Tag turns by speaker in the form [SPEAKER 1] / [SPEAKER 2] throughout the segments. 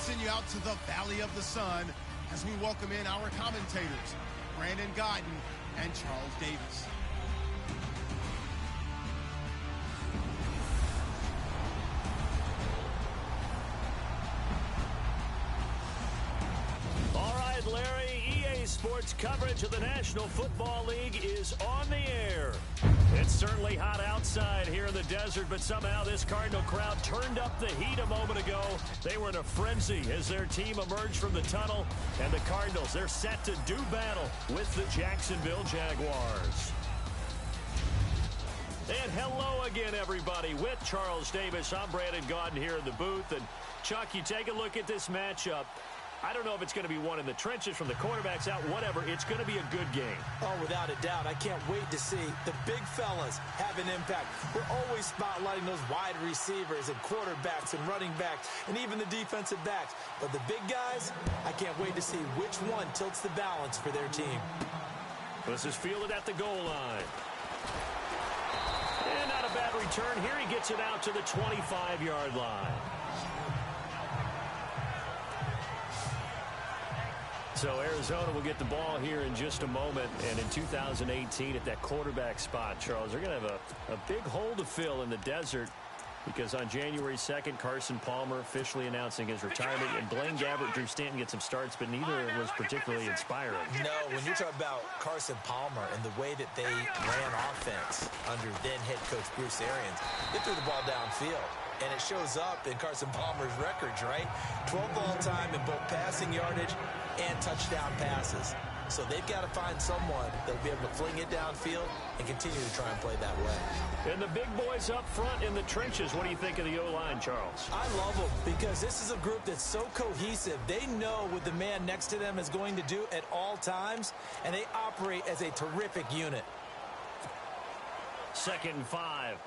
[SPEAKER 1] send you out to the Valley of the Sun as we welcome in our commentators, Brandon Guyton and Charles Davis.
[SPEAKER 2] All right, Larry, EA Sports coverage of the National Football League is on the air. It's certainly hot outside here in the desert, but somehow this Cardinal crowd turned up the heat a moment ago. They were in a frenzy as their team emerged from the tunnel, and the Cardinals, they're set to do battle with the Jacksonville Jaguars. And hello again, everybody. With Charles Davis, I'm Brandon Guyton here in the booth. And, Chuck, you take a look at this matchup. I don't know if it's going to be one in the trenches from the quarterbacks out, whatever. It's going to be a good game.
[SPEAKER 3] Oh, without a doubt. I can't wait to see the big fellas have an impact. We're always spotlighting those wide receivers and quarterbacks and running backs and even the defensive backs. But the big guys, I can't wait to see which one tilts the balance for their team.
[SPEAKER 2] This is fielded at the goal line. And not a bad return here. He gets it out to the 25-yard line. So Arizona will get the ball here in just a moment. And in 2018 at that quarterback spot, Charles, they're going to have a big hole to fill in the desert because on January 2nd, Carson Palmer officially announcing his retirement. And Blaine Gabbert, Drew Stanton get some starts, but neither was particularly inspiring.
[SPEAKER 3] No, when you're talking about Carson Palmer and the way that they ran offense under then head coach Bruce Arians, they threw the ball downfield. And it shows up in Carson Palmer's records, right? 12th all-time in both passing yardage and touchdown passes. So they've got to find someone that'll be able to fling it downfield and continue to try and play that way.
[SPEAKER 2] And the big boys up front in the trenches, what do you think of the O-line, Charles?
[SPEAKER 3] I love them because this is a group that's so cohesive. They know what the man next to them is going to do at all times, and they operate as a terrific unit.
[SPEAKER 2] 2nd and 5.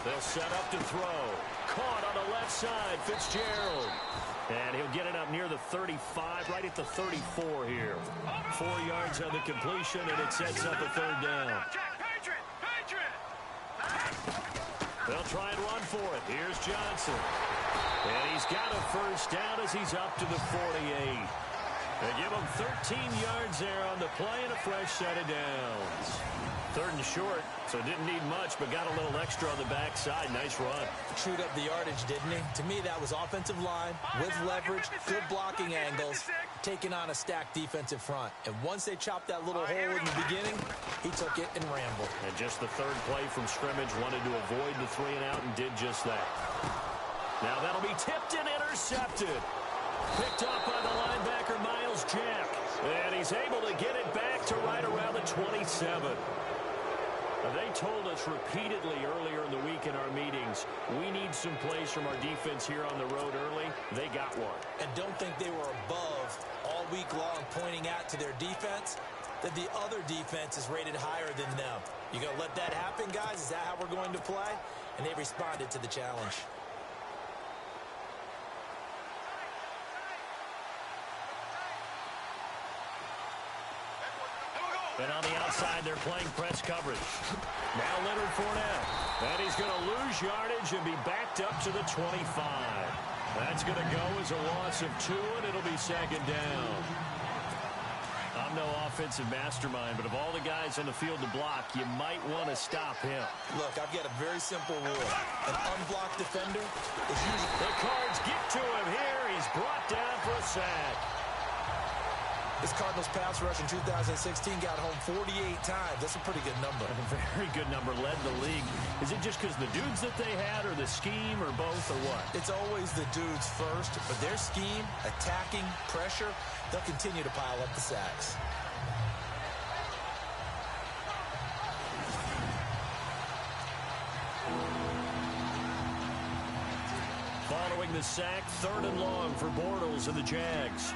[SPEAKER 2] They'll set up to throw. Caught on the left side, Fitzgerald. And he'll get it up near the 35, right at the 34 here. 4 yards on the completion, and it sets up a 3rd down. They'll try and run for it. Here's Johnson. And he's got a 1st down as he's up to the 48. They give him 13 yards there on the play and a fresh set of downs. 3rd and short, so didn't need much, but got a little extra on the backside. Nice run.
[SPEAKER 3] Chewed up the yardage, didn't he? To me, that was offensive line with leverage, good blocking angles, taking on a stacked defensive front. And once they chopped that little hole in the beginning, he took it and rambled.
[SPEAKER 2] And just the 3rd play from scrimmage, wanted to avoid the 3 and out and did just that. Now that'll be tipped and intercepted. Picked up by the linebacker, Miles Jack. And he's able to get it back to right around the 27. They told us repeatedly earlier in the week in our meetings, we need some plays from our defense here on the road early. They got one.
[SPEAKER 3] And don't think they were above all week long pointing out to their defense that the other defense is rated higher than them. You going to let that happen, guys? Is that how we're going to play? And they responded to the challenge.
[SPEAKER 2] And on the outside, they're playing press coverage. Now Leonard Fournette. And he's going to lose yardage and be backed up to the 25. That's going to go as a loss of 2, and it'll be 2nd down. I'm no offensive mastermind, but of all the guys on the field to block, you might want to stop him.
[SPEAKER 3] Look, I've got a very simple rule. An unblocked defender is usually...
[SPEAKER 2] The Cards get to him here. He's brought down for a sack.
[SPEAKER 3] This Cardinals pass rush in 2016 got home 48 times. That's a pretty good number.
[SPEAKER 2] A very good number, led the league. Is it just because the dudes that they had, or the scheme, or both, or what?
[SPEAKER 3] It's always the dudes first, but their scheme, attacking, pressure, they'll continue to pile up the sacks.
[SPEAKER 2] Following the sack, 3rd and long for Bortles and the Jags.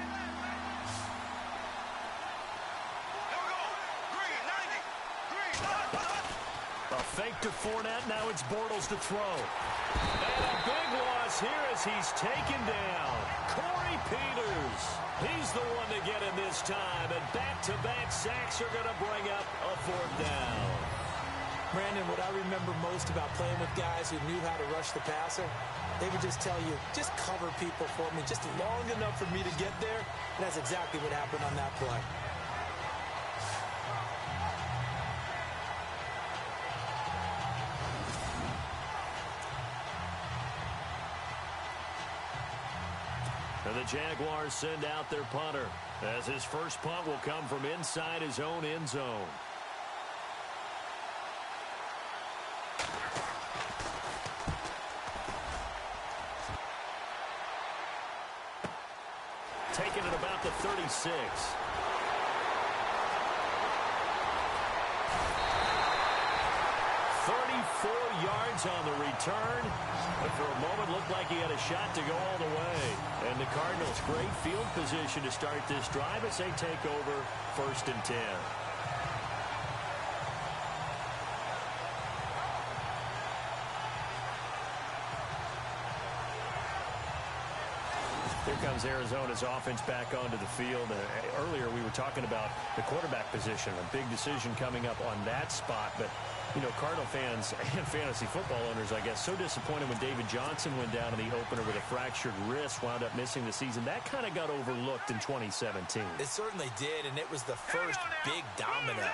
[SPEAKER 2] Fake to Fournette. Now it's Bortles to throw. And a big loss here as he's taken down. Corey Peters. He's the one to get him this time. And back-to-back sacks are going to bring up a 4th down.
[SPEAKER 3] Brandon, what I remember most about playing with guys who knew how to rush the passer, they would just tell you, just cover people for me, just long enough for me to get there. And that's exactly what happened on that play.
[SPEAKER 2] And the Jaguars send out their punter, as his first punt will come from inside his own end zone. Taken at about the 36. 34 yards on the return, but for a moment looked like he had a shot to go all the way. And the Cardinals, great field position to start this drive as they take over 1st and 10. Here comes Arizona's offense back onto the field. Earlier we were talking about the quarterback position, a big decision coming up on that spot. But, you know, Cardinal fans and fantasy football owners, I guess, so disappointed when David Johnson went down in the opener with a fractured wrist, wound up missing the season. That kind of got overlooked in 2017.
[SPEAKER 3] It certainly did, and it was the first big domino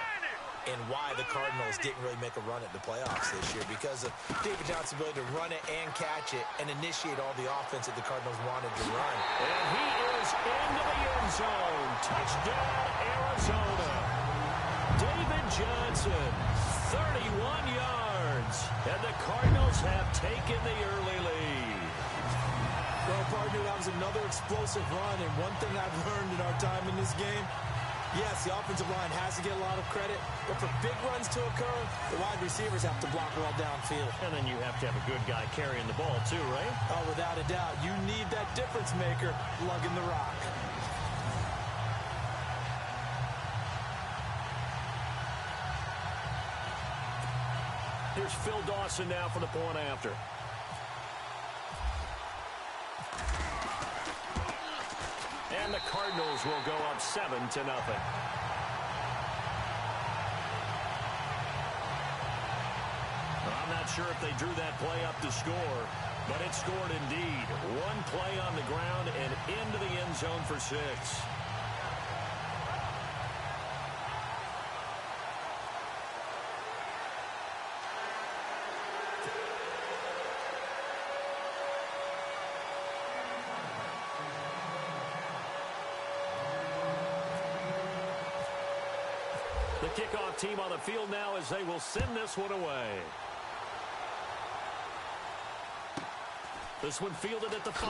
[SPEAKER 3] in why the Cardinals didn't really make a run at the playoffs this year, because of David Johnson's ability to run it and catch it and initiate all the offense that the Cardinals wanted to run.
[SPEAKER 2] And he is into the end zone. Touchdown, Arizona. David Johnson, 31 yards. And the Cardinals have taken the early lead.
[SPEAKER 3] Well, partner, that was another explosive run, and one thing I've learned in our time in this game, yes, the offensive line has to get a lot of credit, but for big runs to occur, the wide receivers have to block well downfield.
[SPEAKER 2] And then you have to have a good guy carrying the ball too, right?
[SPEAKER 3] Oh, without a doubt. You need that difference maker lugging the rock.
[SPEAKER 2] Here's Phil Dawson now for the point after. And the Cardinals will go up 7-0. I'm not sure if they drew that play up to score, but it scored indeed. One play on the ground and into the end zone for 6. The kickoff team on the field now as they will send this one away. This one fielded at the 5.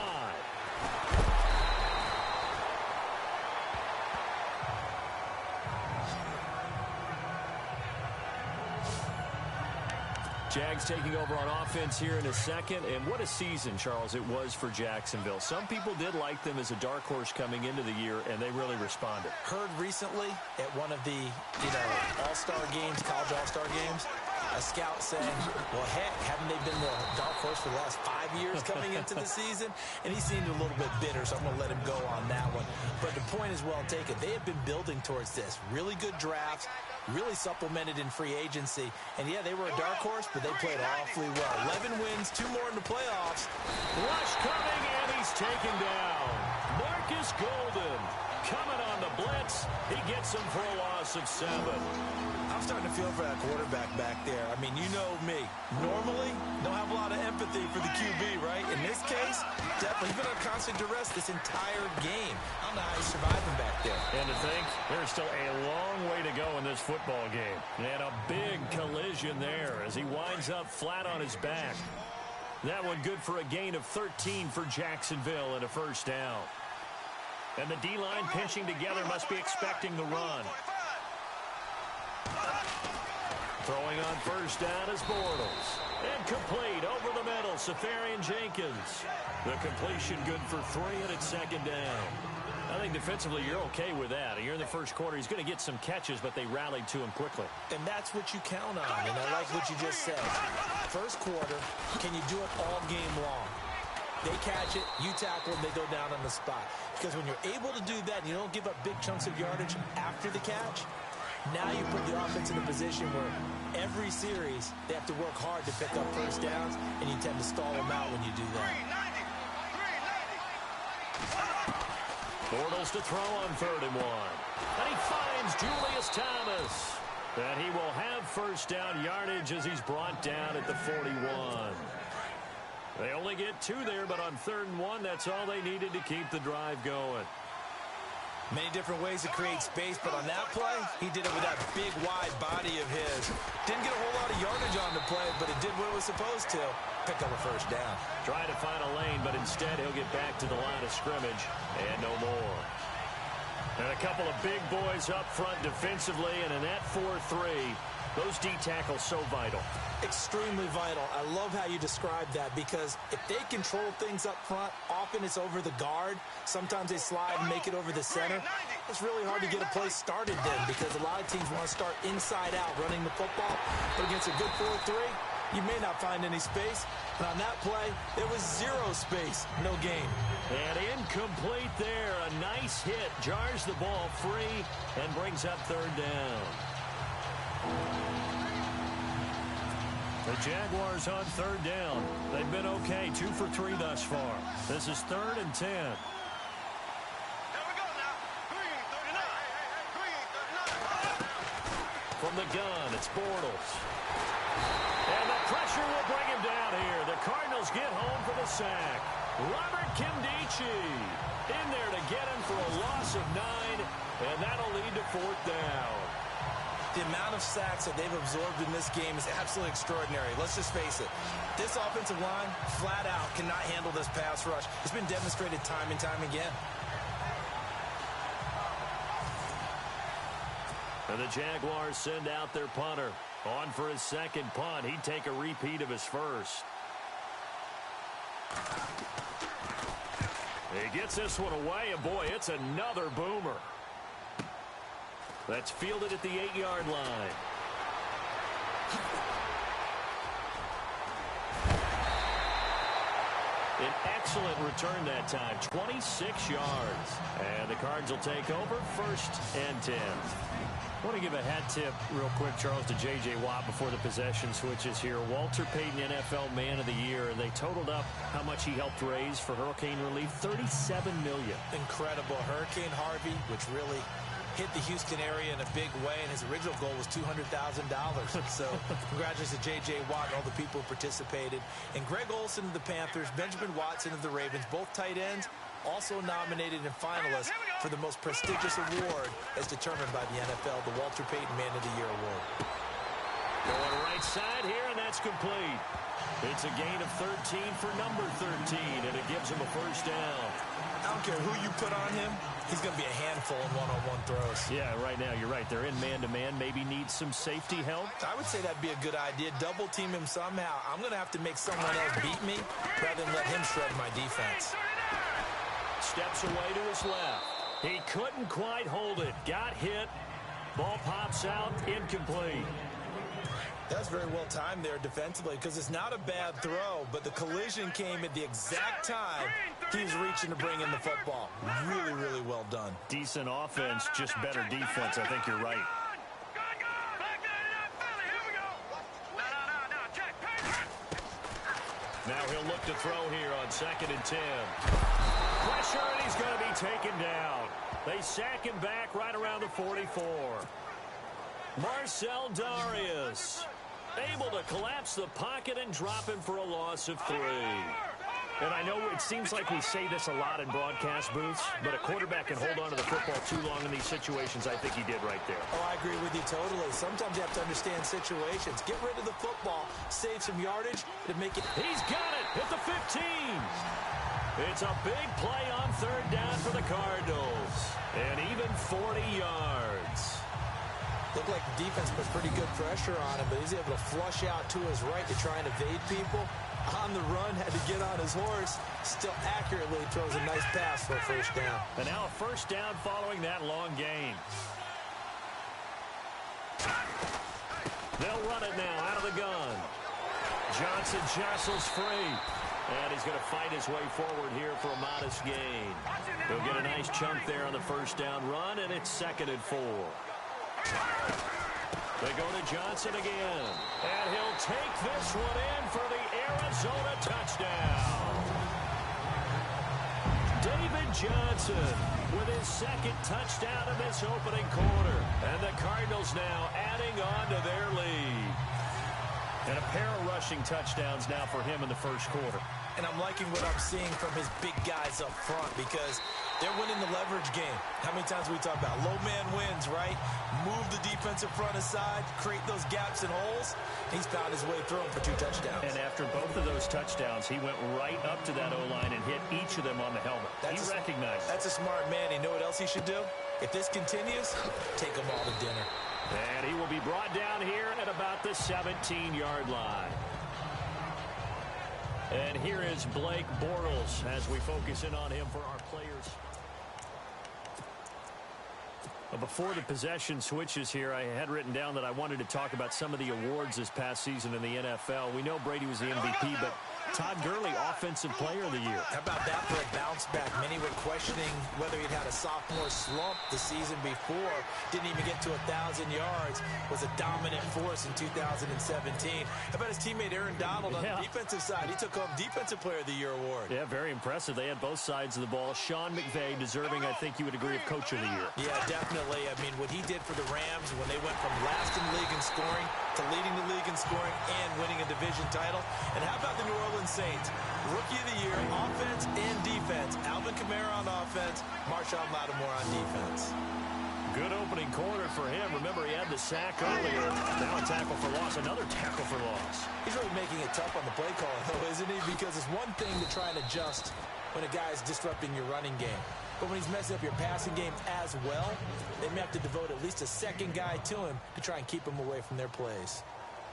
[SPEAKER 2] Jags taking over on offense here in a second. And what a season, Charles, it was for Jacksonville. Some people did like them as a dark horse coming into the year, and they really responded.
[SPEAKER 3] Heard recently at one of the, all-star games, college all-star games, a scout saying, well, heck, haven't they been the dark horse for the last 5 years coming into the season? And he seemed a little bit bitter, so I'm going to let him go on that one. But the point is well taken. They have been building towards this. Really good drafts, really supplemented in free agency. And, yeah, they were a dark horse, but they played awfully well. 11 wins, 2 more in the playoffs.
[SPEAKER 2] Rush coming, and he's taken down. Marcus Golden coming on the blitz. He gets him for a loss of 7.
[SPEAKER 3] I'm starting to feel for that quarterback back there. I mean, you know me. Normally, don't have a lot of empathy for the QB, right? In this case, definitely. He's been under constant duress this entire game. I don't know how he's surviving back there.
[SPEAKER 2] And to think, there's still a long way to go in this football game. And a big collision there as he winds up flat on his back. That one good for a gain of 13 for Jacksonville and a first down. And the D-line pinching together must be expecting the run. Throwing on first down is Bortles. And complete over the middle, Safarian Jenkins. The completion good for 3, and it's second down. I think defensively you're okay with that. You're in the first quarter. He's going to get some catches, but they rallied to him quickly.
[SPEAKER 3] And that's what you count on, and I like what you just said. First quarter, can you do it all game long? They catch it, you tackle them, they go down on the spot. Because when you're able to do that and you don't give up big chunks of yardage after the catch, Now you put the offense in a position where every series they have to work hard to pick up first downs, and you tend to stall them out when you do that.
[SPEAKER 2] Bortles to throw on 3rd and 1. And he finds Julius Thomas. And he will have first down yardage as he's brought down at the 41. They only get 2 there, but on 3rd and 1, that's all they needed to keep the drive going.
[SPEAKER 3] Many different ways to create space, but on that play, he did it with that big, wide body of his. Didn't get a whole lot of yardage on the play, but it did what it was supposed to. Pick up a first down.
[SPEAKER 2] Trying to find a lane, but instead he'll get back to the line of scrimmage and no more. And a couple of big boys up front defensively, and in that 4-3, those D tackles so vital.
[SPEAKER 3] Extremely vital. I love how you described that, because if they control things up front, often it's over the guard. Sometimes they slide and make it over the center. It's really hard to get a play started then, because a lot of teams want to start inside out running the football. But against a good 4-3, you may not find any space. And on that play, there was 0 space, no gain.
[SPEAKER 2] And incomplete there. A nice hit. Jars the ball free and brings up 3rd down. The Jaguars on 3rd down. They've been okay. 2 for 3 thus far. This is 3rd and 10. From the gun, it's Bortles. And the pressure will bring him down here. The Cardinals get home for the sack. Robert Kimdichie in there to get him for a loss of 9, and that'll lead to 4th down.
[SPEAKER 3] The amount of sacks that they've absorbed in this game is absolutely extraordinary. Let's just face it. This offensive line, flat out, cannot handle this pass rush. It's been demonstrated time and time again.
[SPEAKER 2] And the Jaguars send out their punter. On for his 2nd punt. He'd take a repeat of his first. He gets this one away, and boy, it's another boomer. That's fielded at the 8-yard line. An excellent return that time, 26 yards. And the Cards will take over 1st and 10. I want to give a hat tip real quick, Charles, to J.J. Watt before the possession switches here. Walter Payton, NFL Man of the Year, and they totaled up how much he helped raise for hurricane relief, $37 million.
[SPEAKER 3] Incredible. Hurricane Harvey, which really hit the Houston area in a big way, and his original goal was $200,000. So congratulations to J.J. Watt and all the people who participated. And Greg Olsen of the Panthers, Benjamin Watson of the Ravens, both tight ends, also nominated and finalists for the most prestigious award as determined by the NFL, the Walter Payton Man of the Year Award.
[SPEAKER 2] Going right side here, and that's complete. It's a gain of 13 for number 13, and it gives him a first down.
[SPEAKER 3] I don't care who you put on him, he's going to be a handful in one-on-one throws.
[SPEAKER 2] Yeah, right now, you're right. They're in man-to-man, maybe needs some safety help.
[SPEAKER 3] I would say that'd be a good idea. Double team him somehow. I'm going to have to make someone else beat me rather than let him shred my defense.
[SPEAKER 2] Steps away to his left. He couldn't quite hold it. Got hit. Ball pops out. Incomplete.
[SPEAKER 3] That's very well timed there defensively, because it's not a bad throw, but the collision came at the exact time he was reaching to bring in the football. Really, really well done.
[SPEAKER 2] Decent offense, just better defense. I think you're right. Now he'll look to throw here on 2nd and 10. Pressure, and he's going to be taken down. They sack him back right around the 44. Marcel Darius able to collapse the pocket and drop him for a loss of 3. And I know it seems like we say this a lot in broadcast booths, but a quarterback can hold on to the football too long in these situations. I think he did right there.
[SPEAKER 3] Oh, I agree with you totally. Sometimes you have to understand situations. Get rid of the football, save some yardage, and make it.
[SPEAKER 2] He's got it at the 15. It's a big play on 3rd down for the Cardinals. And even 40 yards.
[SPEAKER 3] Looked like the defense put pretty good pressure on him, but he's able to flush out to his right to try and evade people. On the run, had to get on his horse. Still accurately throws a nice pass for a first down.
[SPEAKER 2] And now a first down following that long gain. They'll run it now out of the gun. Johnson jostles free. And he's going to fight his way forward here for a modest gain. He'll get a nice chunk there on the first down run, and it's 2nd and 4. They go to Johnson again. And he'll take this one in for the Arizona touchdown. David Johnson with his second touchdown in this opening quarter. And the Cardinals now adding on to their lead. And a pair of rushing touchdowns now for him in the first quarter.
[SPEAKER 3] And I'm liking what I'm seeing from his big guys up front because they're winning the leverage game. How many times we talk about low man wins, right? Move the defensive front aside, create those gaps and holes. He's found his way through them for 2 touchdowns.
[SPEAKER 2] And after both of those touchdowns, he went right up to that O-line and hit each of them on the helmet. He recognized it.
[SPEAKER 3] That's a smart man. You know what else he should do? If this continues, take them all to dinner.
[SPEAKER 2] And he will be brought down here at about the 17-yard line. And here is Blake Bortles as we focus in on him for our players. Before the possession switches here, I had written down that I wanted to talk about some of the awards this past season in the NFL. We know Brady was the MVP, but Todd Gurley, Offensive Player of the Year.
[SPEAKER 3] How about that for a bounce back? Many were questioning whether he'd had a sophomore slump the season before. Didn't even get to 1,000 yards. Was a dominant force in 2017. How about his teammate Aaron Donald on the defensive side? He took home Defensive Player of the Year award.
[SPEAKER 2] Yeah, very impressive. They had both sides of the ball. Sean McVay deserving, I think you would agree, of Coach of the Year.
[SPEAKER 3] Yeah, definitely. I mean, what he did for the Rams when they went from last in the league in scoring to leading the league in scoring and winning a division title. And how about the New Orleans Saints? Rookie of the Year, offense and defense. Alvin Kamara on offense, Marshawn Lattimore on defense.
[SPEAKER 2] Good opening quarter for him. Remember, he had the sack earlier. Now a tackle for loss, another tackle for loss.
[SPEAKER 3] He's really making it tough on the play call, though, isn't he? Because it's one thing to try and adjust when a guy's disrupting your running game. But when he's messing up your passing game as well, they may have to devote at least a second guy to him to try and keep him away from their plays.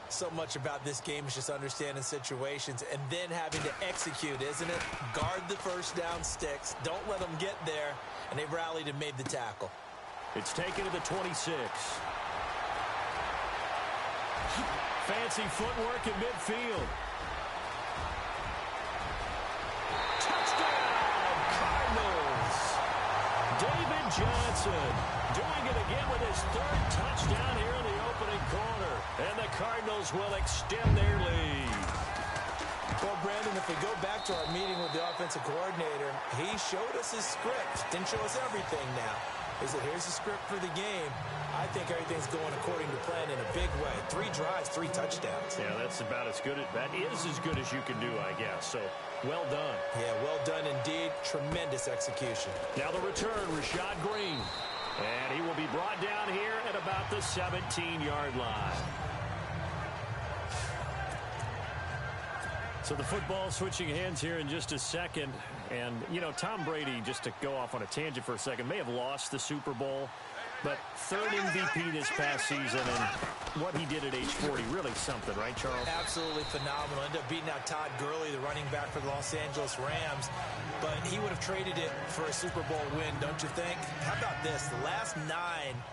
[SPEAKER 3] So much about this game is just understanding situations and then having to execute, isn't it? Guard the first down sticks. Don't let them get there. And they rallied and made the tackle.
[SPEAKER 2] It's taken to the 26. Fancy footwork in midfield. Touchdown, Cardinals. David Johnson doing it again with his 3rd touchdown here in the opening quarter. And the Cardinals will extend their lead.
[SPEAKER 3] Well, Brandon, if we go back to our meeting with the offensive coordinator, he showed us his script. Didn't show us everything now. He said, here's the script for the game. I think everything's going according to plan in a big way. 3 drives, 3 touchdowns.
[SPEAKER 2] Yeah, that's about as good. That is as good as you can do, I guess. So, well done.
[SPEAKER 3] Yeah, well done indeed. Tremendous execution.
[SPEAKER 2] Now the return, Rashad Green. And he will be brought down here at about the 17-yard line. So the football switching hands here in just a second. And, you know, Tom Brady, just to go off on a tangent for a second, may have lost the Super Bowl. But 3rd MVP this past season, and what he did at age 40, really something, right, Charles?
[SPEAKER 3] Absolutely phenomenal. Ended up beating out Todd Gurley, the running back for the Los Angeles Rams. But he would have traded it for a Super Bowl win, don't you think? How about this? The last 9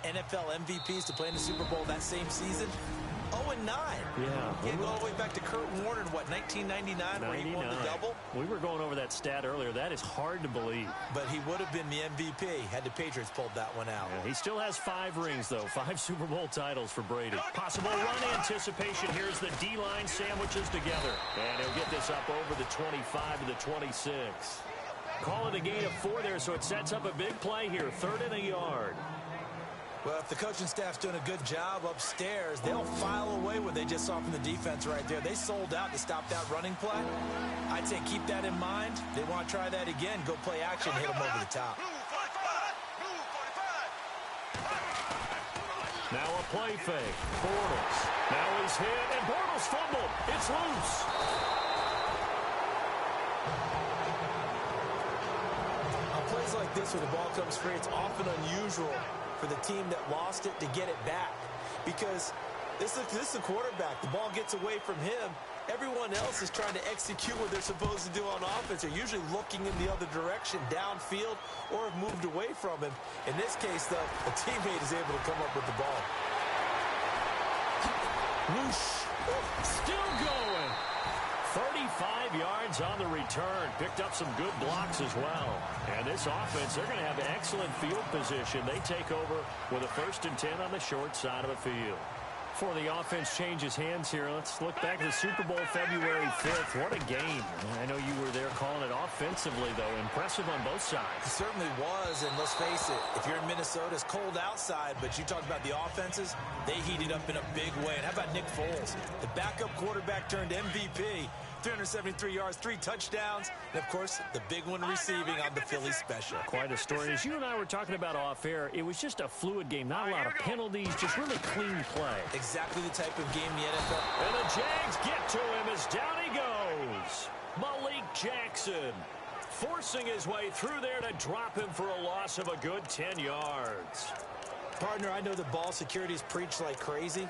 [SPEAKER 3] NFL MVPs to play in the Super Bowl that same season, 0-9.
[SPEAKER 2] Yeah.
[SPEAKER 3] He go all the way back to Kurt Warner in, what, 1999, where he won the double?
[SPEAKER 2] We were going over that stat earlier. That is hard to believe.
[SPEAKER 3] But he would have been the MVP had the Patriots pulled that one out.
[SPEAKER 2] Yeah, he still has 5 rings, though. 5 Super Bowl titles for Brady. Possible run anticipation. Here's the D-line sandwiches together. And he'll get this up over the 25 to the 26. Call it a gain of 4 there, so it sets up a big play here. 3rd and a yard.
[SPEAKER 3] Well, if the coaching staff's doing a good job upstairs, they'll file away what they just saw from the defense right there. They sold out to stop that running play. I'd say keep that in mind. They want to try that again. Go play action, hit them over the top.
[SPEAKER 2] Now a play fake. Bortles. Now he's hit, and Bortles fumbled. It's loose.
[SPEAKER 3] On plays like this where the ball comes free, it's often unusual for the team that lost it to get it back, because this is the quarterback. The ball gets away from him. Everyone else is trying to execute what they're supposed to do on offense. They're usually looking in the other direction, downfield, or have moved away from him. In this case, though, a teammate is able to come up with the ball.
[SPEAKER 2] Whoosh. Still going. 35 yards on the return. Picked up some good blocks as well. And this offense, they're going to have excellent field position. They take over with a 1st and 10 on the short side of the field. Before the offense changes hands here, let's look back to the Super Bowl February 5th. What a game. I know you were there calling it offensively, though. Impressive on both sides.
[SPEAKER 3] It certainly was, and let's face it, if you're in Minnesota, it's cold outside, but you talk about the offenses, they heated up in a big way. And how about Nick Foles? The backup quarterback turned MVP. 373 yards, 3 touchdowns, and, of course, the big one receiving on the Philly special.
[SPEAKER 2] Quite a story. As you and I were talking about off air, it was just a fluid game. Not a lot of penalties, just really clean play.
[SPEAKER 3] Exactly the type of game the NFL.
[SPEAKER 2] And the Jags get to him as down he goes. Malik Jackson forcing his way through there to drop him for a loss of a good 10 yards.
[SPEAKER 3] Partner, I know the ball security is preached like crazy,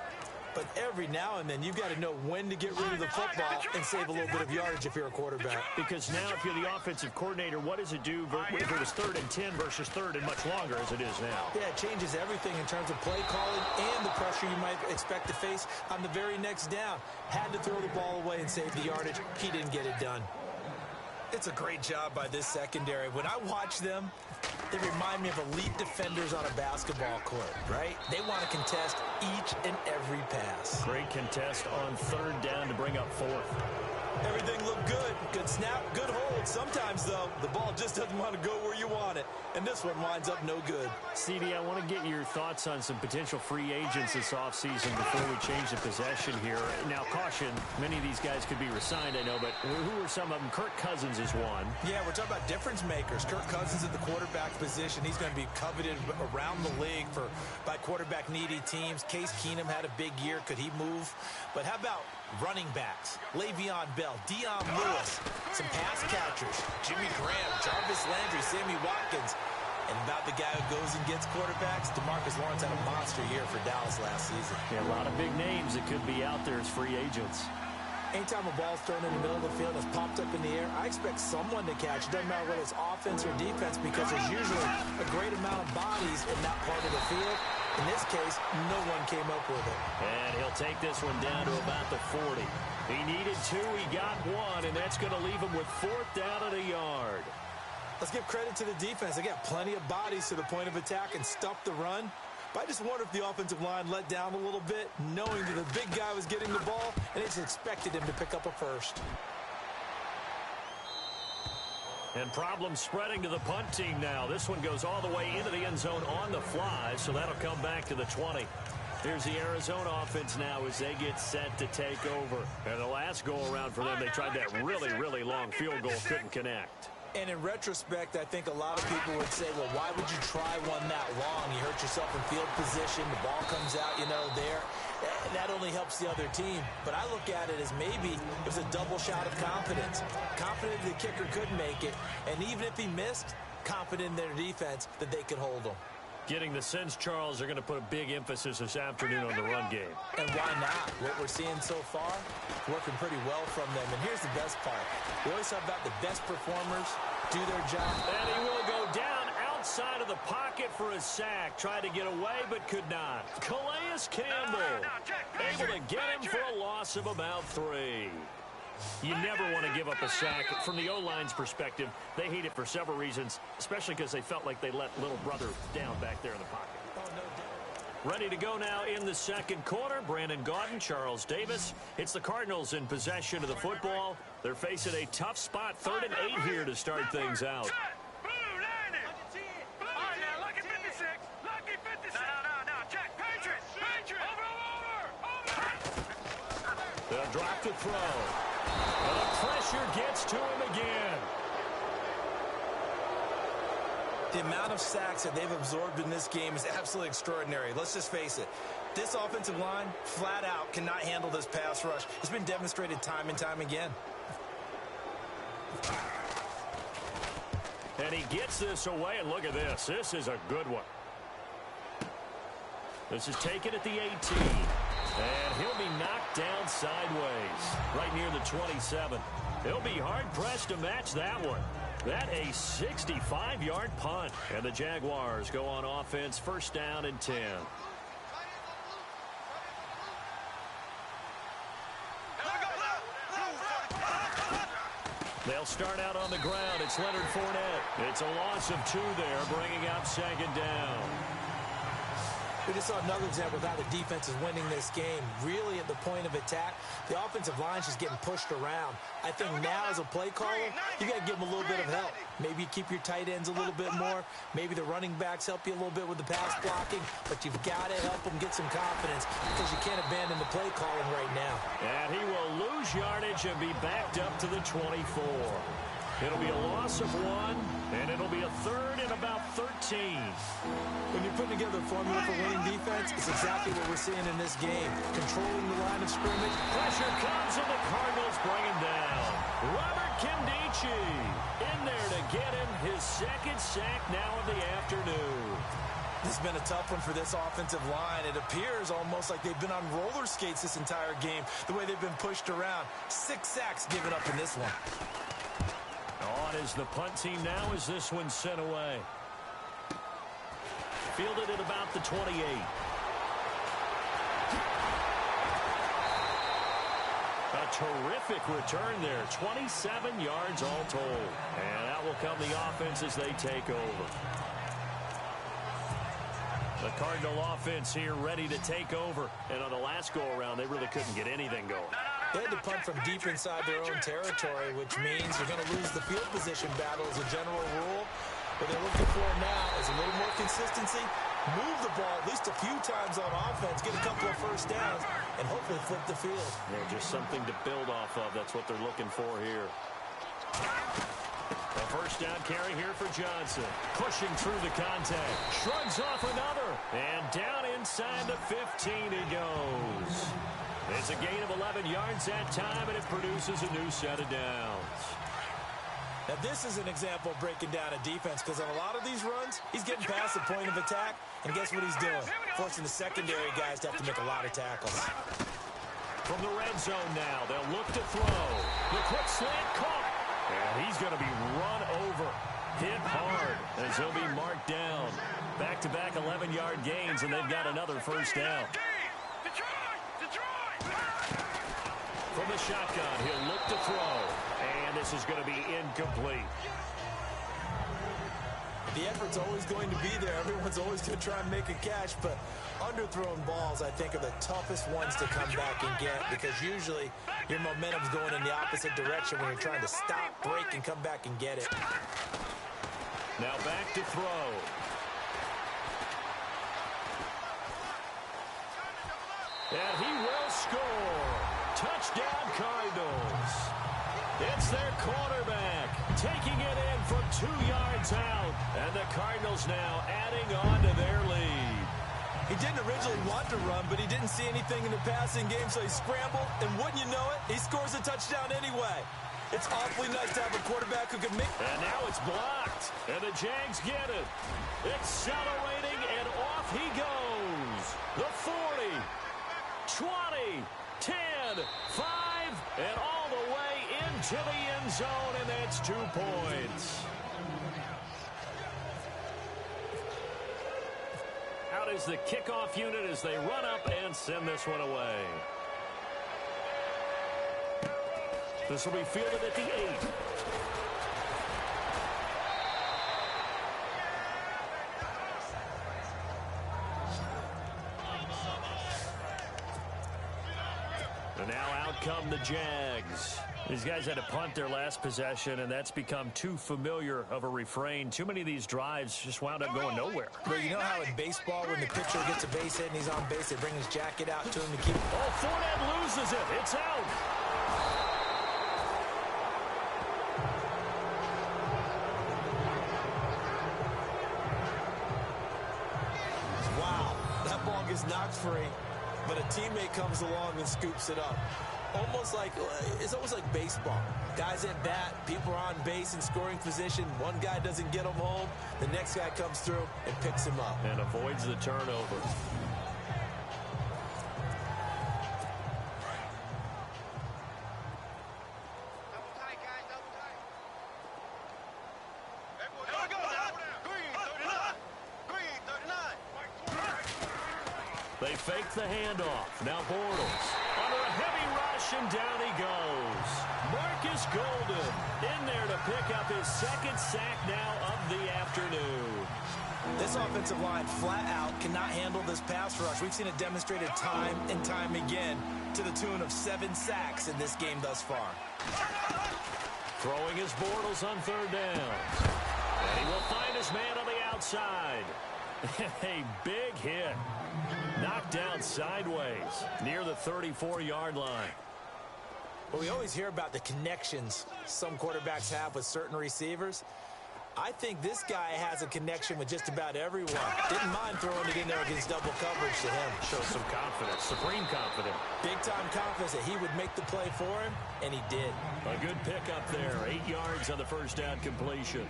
[SPEAKER 3] but every now and then you've got to know when to get rid of the football and save a little bit of yardage if you're a quarterback.
[SPEAKER 2] Because now if you're the offensive coordinator, what does it do if it was 3rd and 10 versus 3rd and much longer as it is now?
[SPEAKER 3] Yeah, it changes everything in terms of play calling and the pressure you might expect to face on the very next down. Had to throw the ball away and save the yardage. He didn't get it done. It's a great job by this secondary. When I watch them, they remind me of elite defenders on a basketball court, right? They want to contest each and every pass.
[SPEAKER 2] Great contest on 3rd down to bring up 4th.
[SPEAKER 3] Everything looked good. Good snap, good hold. Sometimes, though, the ball just doesn't want to go where you want it. And this one winds up no good.
[SPEAKER 2] CD, I want to get your thoughts on some potential free agents this offseason before we change the possession here. Now, caution, many of these guys could be resigned, I know, but who are some of them? Kirk Cousins is one.
[SPEAKER 3] Yeah, we're talking about difference makers. Kirk Cousins at the quarterback position. He's going to be coveted around the league by quarterback-needy teams. Case Keenum had a big year. Could he move? But how about running backs? Le'Veon Bell, Dion Lewis, some pass catchers, Jimmy Graham, Jarvis Landry, Sammy Watkins. And about the guy who goes and gets quarterbacks, DeMarcus Lawrence had a monster year for Dallas last season.
[SPEAKER 2] Yeah, a lot of big names that could be out there as free agents.
[SPEAKER 3] Anytime a ball's thrown in the middle of the field and it's popped up in the air, I expect someone to catch. It doesn't matter whether it's offense or defense because there's usually a great amount of bodies in that part of the field. In this case, no one came up with it.
[SPEAKER 2] And he'll take this one down to about the 40. He needed 2, he got 1, and that's going to leave him with 4th down at a yard.
[SPEAKER 3] Let's give credit to the defense. They got plenty of bodies to the point of attack and stopped the run. But I just wonder if the offensive line let down a little bit, knowing that the big guy was getting the ball, and they just expected him to pick up a first.
[SPEAKER 2] And problems spreading to the punt team now. This one goes all the way into the end zone on the fly, so that'll come back to the 20. Here's the Arizona offense now as they get set to take over. And the last go-around for them, they tried that really, really long field goal, couldn't connect.
[SPEAKER 3] And in retrospect, I think a lot of people would say, well, why would you try one that long? You hurt yourself in field position. The ball comes out, there. That only helps the other team. But I look at it as maybe it was a double shot of confidence. Confident the kicker could make it. And even if he missed, confident in their defense that they could hold him.
[SPEAKER 2] Getting the sense, Charles, are going to put a big emphasis this afternoon on the run game.
[SPEAKER 3] And why not? What we're seeing so far, working pretty well from them. And here's the best part. We always talk about the best performers do their job.
[SPEAKER 2] And he will go down outside of the pocket for a sack. Tried to get away, but could not. Calais Campbell able to get him for a loss of about 3. You never want to give up a sack. From the O-line's perspective, they hate it for several reasons, especially because they felt like they let little brother down back there in the pocket. Ready to go now in the second quarter. Brandon Gaudin, Charles Davis. It's the Cardinals in possession of the football. They're facing a tough spot, 3rd and 8 here to start things out. They'll drop to throw. And the pressure gets to him again.
[SPEAKER 3] The amount of sacks that they've absorbed in this game is absolutely extraordinary. Let's just face it. This offensive line, flat out, cannot handle this pass rush. It's been demonstrated time and time again.
[SPEAKER 2] And he gets this away, and look at this. This is a good one. This is taken at the 18. And he'll be knocked down sideways, right near the 27. He'll be hard-pressed to match that one. That a 65-yard punt. And the Jaguars go on offense, 1st down and 10. They'll start out on the ground. It's Leonard Fournette. It's a loss of 2 there, bringing up 2nd down.
[SPEAKER 3] We just saw another example of how the defense is winning this game. Really at the point of attack, the offensive line is just getting pushed around. I think now as a play caller, you got to give them a little bit of help. Maybe you keep your tight ends a little bit more. Maybe the running backs help you a little bit with the pass blocking. But you've got to help them get some confidence because you can't abandon the play calling right now.
[SPEAKER 2] And he will lose yardage and be backed up to the 24. It'll be a loss of 1, and it'll be a 3rd and about 13.
[SPEAKER 3] When you're putting together a formula for winning defense, it's exactly what we're seeing in this game. Controlling the line of scrimmage.
[SPEAKER 2] Pressure comes, and the Cardinals bring him down. Robert Kimdichie in there to get him his 2nd sack now of the afternoon.
[SPEAKER 3] This has been a tough one for this offensive line. It appears almost like they've been on roller skates this entire game, the way they've been pushed around. 6 sacks given up in this one.
[SPEAKER 2] On is the punt team now as this one's sent away. Fielded at about the 28. A terrific return there. 27 yards all told. And that will come the offense as they take over. The Cardinal offense here ready to take over. And on the last go-around, they really couldn't get anything going.
[SPEAKER 3] They had to punt from deep inside their own territory, which means you're going to lose the field position battle as a general rule. What they're looking for now is a little more consistency, move the ball at least a few times on offense, get a couple of first downs, and hopefully flip the field.
[SPEAKER 2] Yeah, just something to build off of. That's what they're looking for here. A first down carry here for Johnson. Pushing through the contact. Shrugs off another. And down inside the 15 he goes. It's a gain of 11 yards that time, and it produces a new set of downs.
[SPEAKER 3] Now, this is an example of breaking down a defense because on a lot of these runs, he's getting past the point of attack, and guess what he's doing? Forcing the secondary guys to have to make a lot of tackles.
[SPEAKER 2] From the red zone now, they'll look to throw. The quick slant caught, and he's going to be run over. Hit hard as he'll be marked down. Back-to-back 11-yard gains, and they've got another first down. From the shotgun, he'll look to throw. And this is going to be incomplete.
[SPEAKER 3] The effort's always going to be there. Everyone's always going to try and make a catch, but underthrown balls, I think, are the toughest ones to come back and get because usually your momentum's going in the opposite direction when you're trying to stop, break, and come back and get it.
[SPEAKER 2] Now back to throw. And he will score. Touchdown, Cardinals. It's their quarterback taking it in from 2 yards out. And the Cardinals now adding on to their lead.
[SPEAKER 3] He didn't originally want to run, but he didn't see anything in the passing game, so he scrambled. And wouldn't you know it, he scores a touchdown anyway. It's awfully nice to have a quarterback who can make...
[SPEAKER 2] And now it's blocked. And the Jags get it. Accelerating, and off he goes. The 40, 20, 10, 5, and all the way into the end zone, and that's 2 points. Out is the kickoff unit as they run up and send this one away. This will be fielded at the 8. And now out come the Jags. These guys had to punt their last possession, and that's become too familiar of a refrain. Too many of these drives just wound up going nowhere.
[SPEAKER 3] Well, you know how in baseball, when the pitcher gets a base hit and he's on base, they bring his jacket out to him to keep...
[SPEAKER 2] Oh, Fournette loses it. It's out.
[SPEAKER 3] Wow, that ball gets knocked free, but a teammate comes along and scoops it up. It's almost like baseball. Guys at bat, people are on base in scoring position. One guy doesn't get him home. The next guy comes through and picks him up.
[SPEAKER 2] And avoids the turnover. They fake the handoff. Now Bortles under a heavy rush, and down he goes. Marcus Golden in there to pick up his second sack now of the afternoon.
[SPEAKER 3] This offensive line flat out cannot handle this pass rush. We've seen it demonstrated time and time again to the tune of 7 sacks in this game thus far.
[SPEAKER 2] Throwing his Bortles on third down. And he will find his man on the outside. A big hit. Knocked down sideways near the 34-yard line.
[SPEAKER 3] Well, we always hear about the connections some quarterbacks have with certain receivers. I think this guy has a connection with just about everyone. Didn't mind throwing it in there against double coverage to him.
[SPEAKER 2] Shows some confidence, supreme confidence.
[SPEAKER 3] Big-time confidence that he would make the play for him, and he did.
[SPEAKER 2] A good pickup there, 8 yards on the first down completion.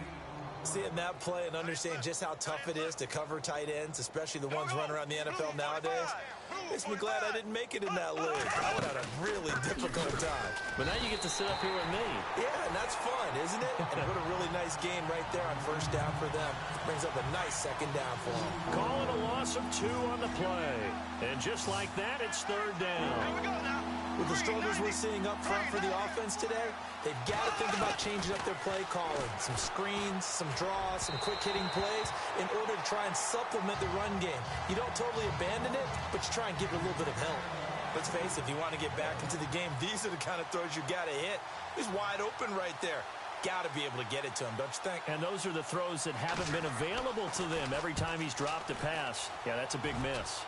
[SPEAKER 3] Seeing that play and understanding just how tough it is to cover tight ends, especially the ones running around the NFL nowadays, makes me glad I didn't make it in that league. I would have had a really difficult time.
[SPEAKER 2] But now you get to sit up here with me.
[SPEAKER 3] Yeah, and that's fun, isn't it? And what a really nice game right there on first down for them. Brings up a nice second down for them.
[SPEAKER 2] Calling a loss of 2 on the play. And just like that, it's third down.
[SPEAKER 4] Here we go now.
[SPEAKER 3] With the struggles we're seeing up front for the offense today, they've got to think about changing up their play calling. Some screens, some draws, some quick-hitting plays in order to try and supplement the run game. You don't totally abandon it, but you try and give it a little bit of help. Let's face it, if you want to get back into the game, these are the kind of throws you got to hit. He's wide open right there. Got to be able to get it to him, don't you think?
[SPEAKER 2] And those are the throws that haven't been available to them every time he's dropped a pass. Yeah, that's a big miss.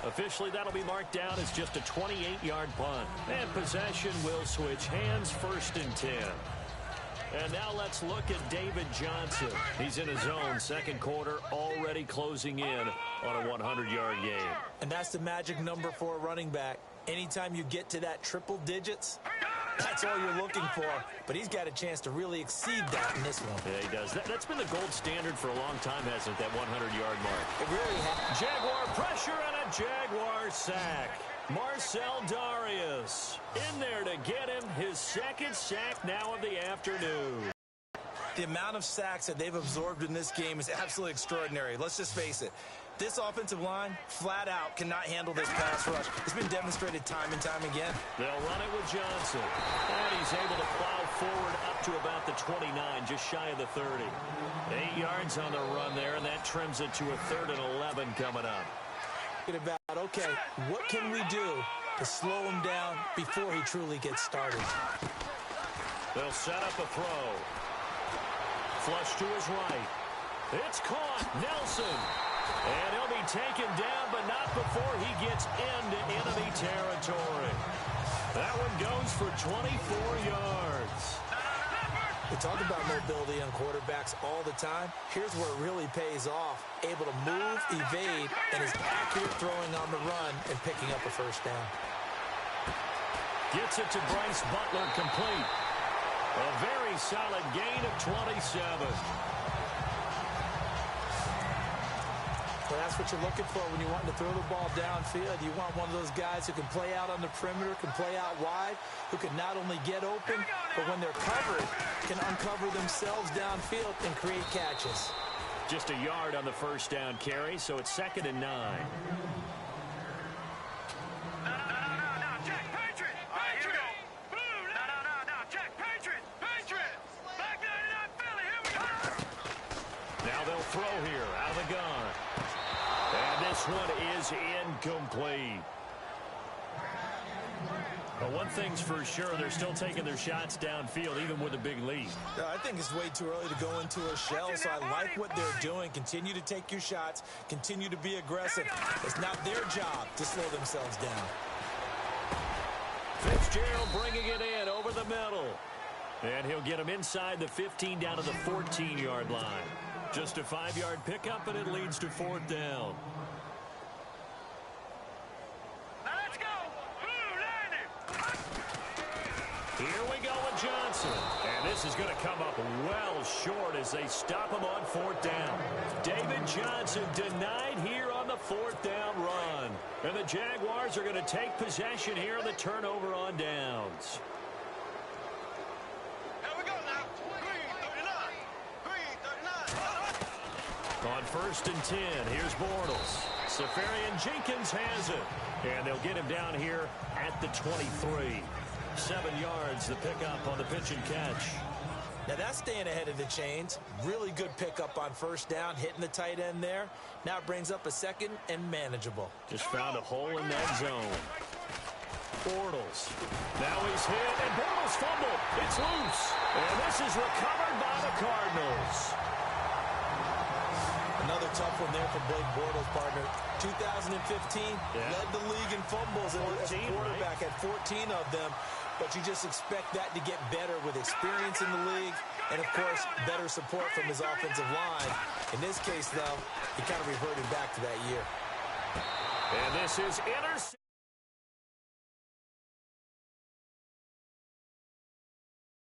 [SPEAKER 2] Officially, that'll be marked down as just a 28-yard punt. And possession will switch hands, 1st and 10. And now let's look at David Johnson. He's in his own second quarter, already closing in on a 100-yard game.
[SPEAKER 3] And that's the magic number for a running back. Anytime you get to that triple digits, that's all you're looking for. But he's got a chance to really exceed that in this one.
[SPEAKER 2] Yeah, he does. That's been the gold standard for a long time, hasn't it, that 100-yard mark?
[SPEAKER 3] It really has.
[SPEAKER 2] Jaguar pressure and a Jaguar sack. Marcel Darius in there to get him his second sack now of the afternoon.
[SPEAKER 3] The amount of sacks that they've absorbed in this game is absolutely extraordinary. Let's just face it. This offensive line, flat out, cannot handle this pass rush. It's been demonstrated time and time again.
[SPEAKER 2] They'll run it with Johnson. And he's able to plow forward up to about the 29, just shy of the 30. 8 yards on the run there, and that trims it to a 3rd and 11 coming up.
[SPEAKER 3] About, okay, what can we do to slow him down before he truly gets started?
[SPEAKER 2] They'll set up a throw. Flush to his right. It's caught. Nelson. And he'll be taken down, but not before he gets into enemy territory. That one goes for 24 yards.
[SPEAKER 3] We talk about mobility on quarterbacks all the time. Here's where it really pays off. Able to move, evade, and is accurate throwing on the run and picking up a first down.
[SPEAKER 2] Gets it to Bryce Butler, complete. A very solid gain of 27.
[SPEAKER 3] Well, that's what you're looking for when you want to throw the ball downfield. You want one of those guys who can play out on the perimeter, can play out wide, who can not only get open, but when they're covered, can uncover themselves downfield and create catches.
[SPEAKER 2] Just a yard on the first down carry, so it's 2nd and 9. Now they'll throw here out of the gun. And this one is incomplete. But one thing's for sure, they're still taking their shots downfield, even with a big lead.
[SPEAKER 3] I think it's way too early to go into a shell, so I like what they're doing. Continue to take your shots. Continue to be aggressive. It's not their job to slow themselves down.
[SPEAKER 2] Fitzgerald bringing it in over the middle. And he'll get him inside the 15 down to the 14-yard line. Just a 5-yard pickup, and it leads to 4th down.
[SPEAKER 4] Let's go.
[SPEAKER 2] Here we go with Johnson. And this is going to come up well short as they stop him on 4th down. David Johnson denied here on the 4th down run. And the Jaguars are going to take possession here on the turnover on downs. On 1st and 10, here's Bortles. Safarian Jenkins has it. And they'll get him down here at the 23. 7 yards, the pickup on the pitch and catch.
[SPEAKER 3] Now that's staying ahead of the chains. Really good pickup on 1st down, hitting the tight end there. Now it brings up a 2nd and manageable.
[SPEAKER 2] Just found a hole in that zone. Bortles. Now he's hit, and Bortles fumbled. It's loose. And this is recovered by the Cardinals.
[SPEAKER 3] Another tough one there for Blake Bortles, partner. 2015, led the league in fumbles as a quarterback, had 14 of them. But you just expect that to get better with experience in the league and, of course, better support from his offensive line. In this case, though, he kind of reverted back to that year.
[SPEAKER 2] And this is intercepted.